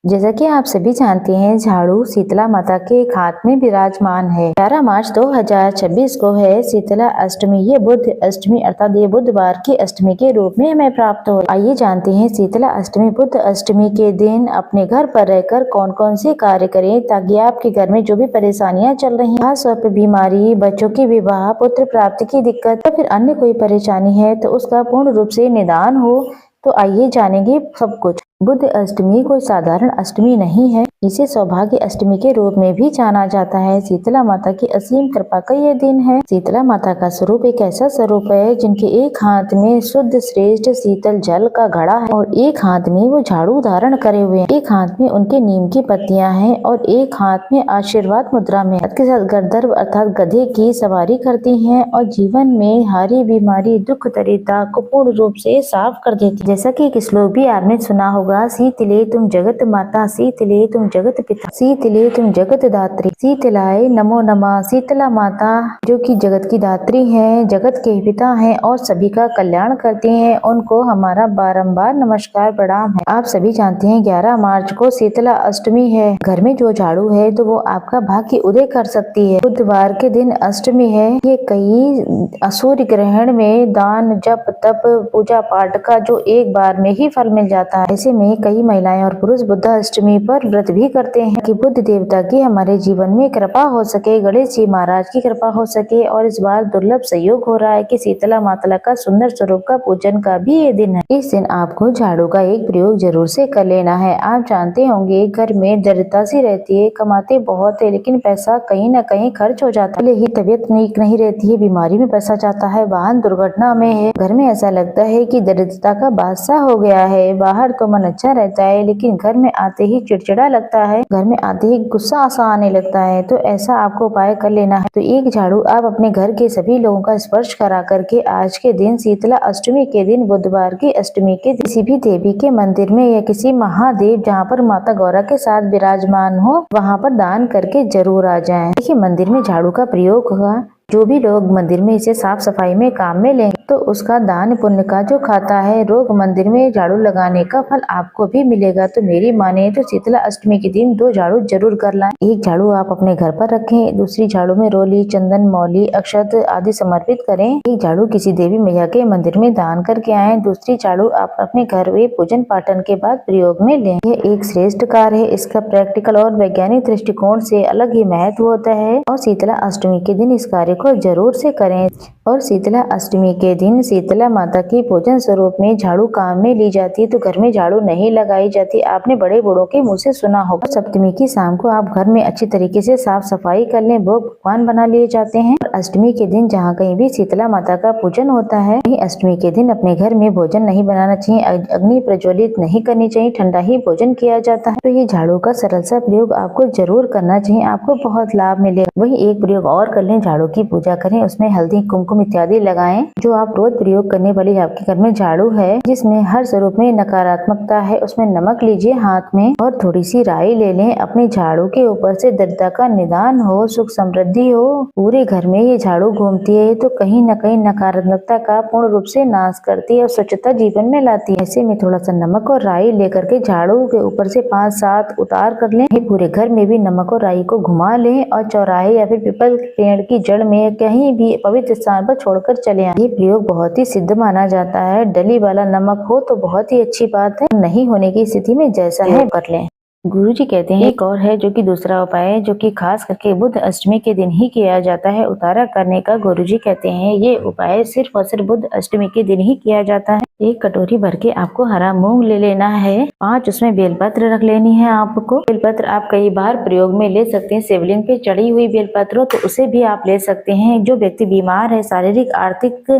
जैसा कि आप सभी जानते हैं, झाड़ू शीतला माता के एक हाथ में विराजमान है। 11 मार्च 2026 को है शीतला अष्टमी। ये बुद्ध अष्टमी अर्थात ये बुधवार की अष्टमी के रूप में हमें प्राप्त हो। आइए जानते हैं शीतला अष्टमी बुद्ध अष्टमी के दिन अपने घर पर रहकर कौन कौन से कार्य करें ताकि आपके घर में जो भी परेशानियां चल रही हैं, खास तौर पर बीमारी, बच्चों की विवाह, पुत्र प्राप्ति की दिक्कत या फिर अन्य कोई परेशानी है तो उसका पूर्ण रूप से निदान हो। तो आइए जानेंगे सब कुछ। बुद्ध अष्टमी कोई साधारण अष्टमी नहीं है, इसे सौभाग्य अष्टमी के रूप में भी जाना जाता है। शीतला माता की असीम कृपा का यह दिन है। शीतला माता का स्वरूप एक ऐसा स्वरूप है जिनके एक हाथ में शुद्ध श्रेष्ठ शीतल जल का घड़ा है और एक हाथ में वो झाड़ू धारण करे हुए हैं। एक हाथ में उनके नीम की पत्तियां हैं और एक हाथ में आशीर्वाद मुद्रा में के साथ गर्दर्भ अर्थात गधे की सवारी करती हैं और जीवन में हारी बीमारी दुख दरिद्रता को पूर्ण रूप से साफ कर देती। जैसा कि एक श्लोक भी आपने सुना होगा, शीतले तुम जगत माता, शीतले तुम जगत पिता, शीतले तुम जगत दात्री, शीतलाय नमो नमः। शीतला माता जो कि जगत की दात्री है, जगत के पिता हैं और सभी का कल्याण करती हैं, उनको हमारा बारंबार नमस्कार प्रणाम है। आप सभी जानते हैं 11 मार्च को शीतला अष्टमी है। घर में जो झाड़ू है तो वो आपका भाग्य उदय कर सकती है। बुधवार के दिन अष्टमी है। ये कई सूर्य ग्रहण में दान जप तप पूजा पाठ का जो एक बार में ही फल मिल जाता है। ऐसे में कई महिलाएं और पुरुष बुद्ध अष्टमी पर व्रत भी करते हैं कि बुद्ध देवता की हमारे जीवन में कृपा हो सके, गणेश जी महाराज की कृपा हो सके। और इस बार दुर्लभ सहयोग हो रहा है कि शीतला माता का सुंदर स्वरूप का पूजन का भी ये दिन है। इस दिन आपको झाड़ू का एक प्रयोग जरूर से कर लेना है। आप जानते होंगे घर में दरिद्रता सी रहती है, कमाते बहुत है लेकिन पैसा कहीं न कहीं खर्च हो जाता है। भले ही तबीयत नहीं रहती है, बीमारी में पैसा जाता है, वाहन दुर्घटना में है, घर में ऐसा लगता है कि दरिद्रता का बादशाह हो गया है। बाहर तो मन अच्छा रहता है लेकिन घर में आते ही चिड़चिड़ा लगता है, घर में आते ही गुस्सा आने लगता है। तो ऐसा आपको उपाय कर लेना है। तो एक झाड़ू आप अपने घर के सभी लोगों का स्पर्श करा करके आज के दिन शीतला अष्टमी के दिन बुधवार की अष्टमी के किसी भी देवी के मंदिर में या किसी महादेव जहाँ पर माता गौरा के साथ विराजमान हो वहाँ पर दान करके जरूर आ जाएं। देखिए मंदिर में झाड़ू का प्रयोग होगा, जो भी लोग मंदिर में इसे साफ सफाई में काम में लेंगे तो उसका दान पुण्य का जो खाता है रोग मंदिर में झाड़ू लगाने का फल आपको भी मिलेगा। तो मेरी माने तो शीतला अष्टमी के दिन 2 झाड़ू जरूर कर लाएं। एक झाड़ू आप अपने घर पर रखें, दूसरी झाड़ू में रोली चंदन मौली अक्षत आदि समर्पित करें। एक झाड़ू किसी देवी मैया के मंदिर में दान करके आए, दूसरी झाड़ू आप अपने घर में पूजन पाठन के बाद प्रयोग में लें। यह एक श्रेष्ठ कार्य है, इसका प्रैक्टिकल और वैज्ञानिक दृष्टिकोण से अलग ही महत्व होता है और शीतला अष्टमी के दिन इस कार्य को जरूर से करें। और शीतला अष्टमी के दिन शीतला माता की पूजन स्वरूप में झाड़ू काम में ली जाती है, तो घर में झाड़ू नहीं लगाई जाती। आपने बड़े बूढ़ों के मुंह से सुना होगा। सप्तमी की शाम को आप घर में अच्छी तरीके से साफ सफाई कर लें, भोग पकवान बना लिए जाते हैं। और अष्टमी के दिन जहाँ कहीं भी शीतला माता का पूजन होता है, अष्टमी के दिन अपने घर में भोजन नहीं बनाना चाहिए, अग्नि प्रज्वलित नहीं करनी चाहिए, ठंडा ही भोजन किया जाता है। तो ये झाड़ू का सरल सा प्रयोग आपको जरूर करना चाहिए, आपको बहुत लाभ मिलेगा। वही एक प्रयोग और कर लें, झाड़ू की पूजा करें, उसमें हल्दी कुमकुम इत्यादि लगाएं। जो आप रोज प्रयोग करने वाली आपके घर में झाड़ू है जिसमें हर स्वरूप में नकारात्मकता है, उसमें नमक लीजिए हाथ में और थोड़ी सी राई ले लें। अपने झाड़ू के ऊपर से दरिद्रता का निदान हो, सुख समृद्धि हो। पूरे घर में ये झाड़ू घूमती है तो कहीं न कहीं नकारात्मकता का पूर्ण रूप से नाश करती है और स्वच्छता जीवन में लाती है। ऐसे में थोड़ा सा नमक और राई लेकर के झाड़ू के ऊपर से 5-7 उतार कर लें। पूरे घर में भी नमक और राई को घुमा लें और चौराहे या फिर पीपल पेड़ की जड़ में कहीं भी पवित्र स्थान पर छोड़कर चले आए। ये प्रयोग बहुत ही सिद्ध माना जाता है। डली वाला नमक हो तो बहुत ही अच्छी बात है, नहीं होने की स्थिति में जैसा है कर लें। गुरुजी कहते हैं एक और है जो कि दूसरा उपाय है जो कि खास करके बुद्ध अष्टमी के दिन ही किया जाता है उतारा करने का। गुरुजी कहते हैं ये उपाय सिर्फ और सिर्फ बुद्ध अष्टमी के दिन ही किया जाता है। एक कटोरी भर के आपको हरा मूंग ले लेना है, 5 उसमें बेलपत्र रख लेनी है। आपको बेलपत्र आप कई बार प्रयोग में ले सकते हैं। शिवलिंग पे चढ़ी हुई बेलपत्र हो तो उसे भी आप ले सकते हैं। जो व्यक्ति बीमार है, शारीरिक आर्थिक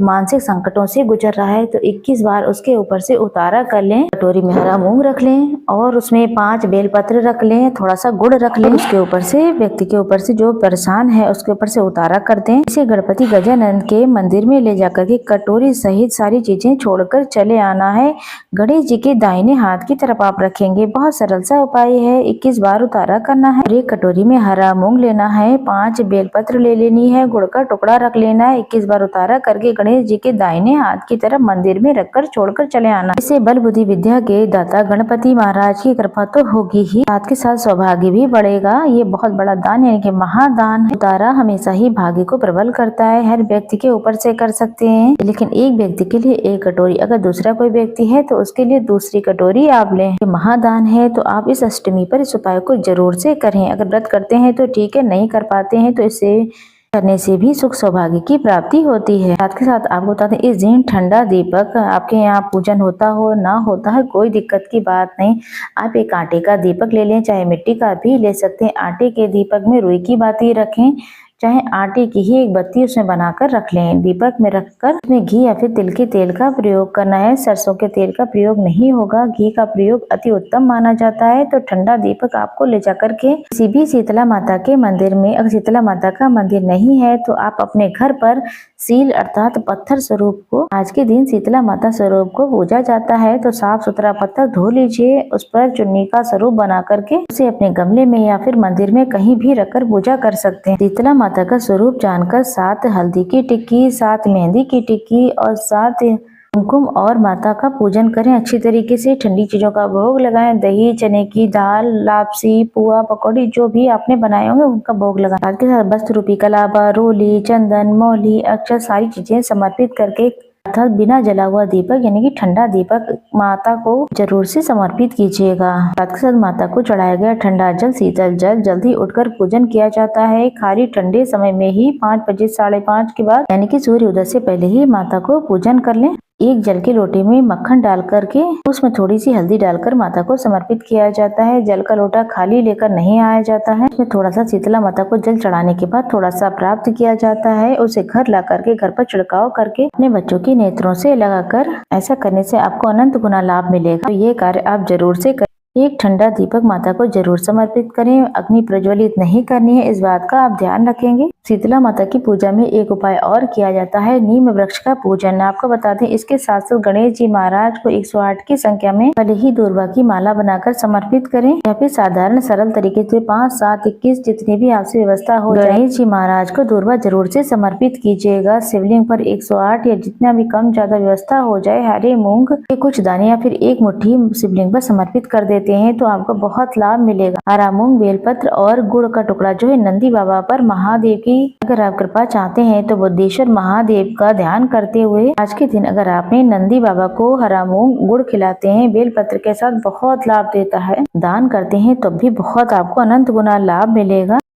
मानसिक संकटों से गुजर रहा है तो 21 बार उसके ऊपर से उतारा कर लें। कटोरी में हरा मूंग रख लें और उसमें 5 बेलपत्र रख लें, थोड़ा सा गुड़ रख लें। उसके ऊपर से व्यक्ति के ऊपर से जो परेशान है उसके ऊपर से उतारा कर दें। इसे गणपति गजानन के मंदिर में ले जाकर के कटोरी सहित सारी चीजें छोड़कर चले आना है। गणेश जी के दाहिने हाथ की तरफ आप रखेंगे। बहुत सरल सा उपाय है, 21 बार उतारा करना है। एक कटोरी में हरा मूंग लेना है, 5 बेलपत्र ले लेनी है, गुड़ का टुकड़ा रख लेना है। 21 बार उतारा करके गणेश जी के दाहिने हाथ की तरफ मंदिर में रखकर छोड़कर चले आना। इसे बल बुद्धि विद्या के दाता गणपति महाराज की कृपा तो होगी ही, साथ के साथ सौभाग्य भी बढ़ेगा। ये बहुत बड़ा दान यानी कि महादान है। तारा हमेशा ही भाग्य को प्रबल करता है, हर व्यक्ति के ऊपर से कर सकते हैं, लेकिन एक व्यक्ति के लिए एक कटोरी, अगर दूसरा कोई व्यक्ति है तो उसके लिए दूसरी कटोरी आप लें। ये महादान है, तो आप इस अष्टमी पर इस उपाय को जरूर से करें। अगर व्रत करते हैं तो ठीक है, नहीं कर पाते हैं तो इसे करने से भी सुख सौभाग्य की प्राप्ति होती है। साथ के साथ आपको बता दें, इस दिन ठंडा दीपक आपके यहाँ पूजन होता हो ना होता है कोई दिक्कत की बात नहीं। आप एक आटे का दीपक ले लें, चाहे मिट्टी का भी ले सकते हैं। आटे के दीपक में रुई की बाती रखें, चाहे आटे की ही एक बत्ती उसमें बनाकर रख लें। दीपक में रखकर उसमें घी या फिर तिल के तेल का प्रयोग करना है, सरसों के तेल का प्रयोग नहीं होगा। घी का प्रयोग अति उत्तम माना जाता है। तो ठंडा दीपक आपको ले जाकर के किसी भी शीतला माता के मंदिर में, अगर शीतला माता का मंदिर नहीं है तो आप अपने घर पर सील अर्थात पत्थर स्वरूप को, आज के दिन शीतला माता स्वरूप को पूजा जाता है, तो साफ सुथरा पत्थर धो लीजिए, उस पर चुन्नी का स्वरूप बना करके उसे अपने गमले में या फिर मंदिर में कहीं भी रखकर पूजा कर सकते हैं। शीतला माता का स्वरूप जानकर 7 हल्दी की टिक्की, 7 मेहंदी की टिक्की और 7 कुमकुम और माता का पूजन करें। अच्छी तरीके से ठंडी चीजों का भोग लगाएं, दही, चने की दाल, लापसी, पुआ, पकौड़ी जो भी आपने बनाए होंगे उनका भोग लगाएं। साथ के साथ वस्त्र रूपी कलावा, रोली, चंदन, मौली, अक्षत सारी चीजें समर्पित करके अर्थात बिना जला हुआ दीपक यानी कि ठंडा दीपक माता को जरूर से समर्पित कीजिएगा। साथ के साथ माता को चढ़ाया गया ठंडा जल, शीतल जल जल्दी उठकर पूजन किया जाता है। खाली ठंडे समय में ही 5 बजे 5:30 के बाद यानी कि सूर्य उदय से पहले ही माता को पूजन कर लें। एक जल के लोटे में मक्खन डाल करके उसमें थोड़ी सी हल्दी डालकर माता को समर्पित किया जाता है। जल का लोटा खाली लेकर नहीं आया जाता है, उसमें थोड़ा सा शीतला माता को जल चढ़ाने के बाद थोड़ा सा प्राप्त किया जाता है। उसे घर ला करके घर पर छिड़काव करके अपने बच्चों के नेत्रों से लगाकर, ऐसा करने से आपको अनंत गुना लाभ मिलेगा। तो ये कार्य आप जरूर से करें। एक ठंडा दीपक माता को जरूर समर्पित करें। अग्नि प्रज्वलित नहीं करनी है, इस बात का आप ध्यान रखेंगे। शीतला माता की पूजा में एक उपाय और किया जाता है, नीम वृक्ष का पूजन। आपको बता दें, इसके साथ साथ गणेश जी महाराज को 108 की संख्या में भले ही दूर्वा की माला बनाकर समर्पित करें या फिर साधारण सरल तरीके से 5, 7, 21 जितनी भी आपसे व्यवस्था हो, गणेश जी महाराज को दूर्वा जरूर से समर्पित कीजिएगा। शिवलिंग पर 108 या जितना भी कम ज्यादा व्यवस्था हो जाए, हरे मूंग के कुछ दाने या फिर एक मुट्ठी शिवलिंग पर समर्पित कर देते हैं तो आपको बहुत लाभ मिलेगा। हरा मूंग, बेलपत्र और गुड़ का टुकड़ा जो है नंदी बाबा पर महादेव की अगर आप कृपा चाहते हैं तो बुद्धेश्वर महादेव का ध्यान करते हुए आज के दिन अगर आपने नंदी बाबा को हरा मूंग गुड़ खिलाते हैं बेलपत्र के साथ, बहुत लाभ देता है। दान करते हैं तब भी बहुत आपको अनंत गुना लाभ मिलेगा।